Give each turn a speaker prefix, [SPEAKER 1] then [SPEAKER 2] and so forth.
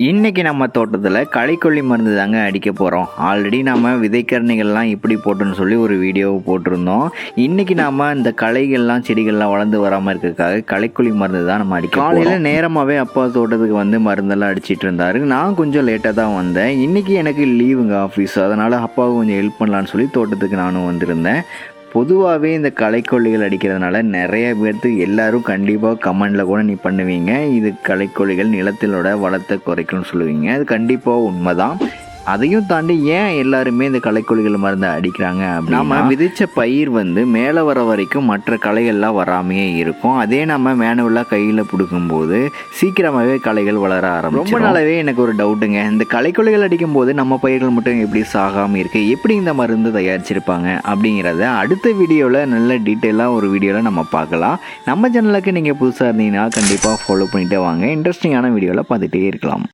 [SPEAKER 1] இன்றைக்கி நம்ம தோட்டத்தில் களைக்கொல்லி மருந்து தாங்க அடிக்க போகிறோம். ஆல்ரெடி நம்ம விதைக்கரணிகள்லாம் இப்படி போட்டுன்னு சொல்லி ஒரு வீடியோவை போட்டிருந்தோம். இன்றைக்கி நாம் இந்த களைகள்லாம் செடிகள்லாம் வளர்ந்து வராமல் இருக்கிறதுக்காக களைக்கொல்லி மருந்து தான் நம்ம அடிக்க காலையில் நேரமாகவே அப்பா தோட்டத்துக்கு வந்து மருந்தெல்லாம் அடிச்சிட்டு இருந்தார். நான் கொஞ்சம் லேட்டாக தான் வந்தேன். இன்றைக்கி எனக்கு லீவுங்க ஆஃபீஸ், அதனால் அப்பாவுக்கு கொஞ்சம் ஹெல்ப் பண்ணலான்னு சொல்லி தோட்டத்துக்கு நானும் வந்திருந்தேன். பொதுவாகவே இந்த களைக்கொல்லிகள் அடிக்கிறதுனால நிறைய பேர்த்துக்கு எல்லோரும் கண்டிப்பாக கமெண்டில் கூட நீ பண்ணுவீங்க, இது களைக்கொல்லிகள் நிலத்திலோட வளத்தை குறைக்கணும்னு சொல்லுவீங்க. அது கண்டிப்பாக உண்மைதான். அதையும் தாண்டி ஏன் எல்லாருமே இந்த களைக்கொல்லிகள் மருந்து அடிக்கிறாங்க அப்படின்னா, நம்ம விதைச்ச பயிர் வந்து மேலே வர வரைக்கும் மற்ற களைகள்லாம் வராமையே இருக்கும். அதே நம்ம மேனுவலாக கையில் பிடிக்கும்போது சீக்கிரமாகவே களைகள் வளர ஆரம்பிக்கும். ரொம்ப நாளாவே எனக்கு ஒரு டவுட்டுங்க, இந்த களைக்கொல்லிகள் அடிக்கும் போது நம்ம பயிர்கள் மட்டும் எப்படி சாகாமல் இருக்குது, எப்படி இந்த மருந்து தயாரிச்சிருப்பாங்க அப்படிங்கிறத அடுத்த வீடியோவில் நல்ல டீட்டெயிலாக ஒரு வீடியோவில் நம்ம பார்க்கலாம். நம்ம சேனலுக்கு நீங்கள் புதுசாக இருந்தீங்கன்னா கண்டிப்பாக ஃபாலோ பண்ணிகிட்டே வாங்க. இன்ட்ரெஸ்டிங்கான வீடியோவில் பார்த்துட்டே இருக்கலாம்.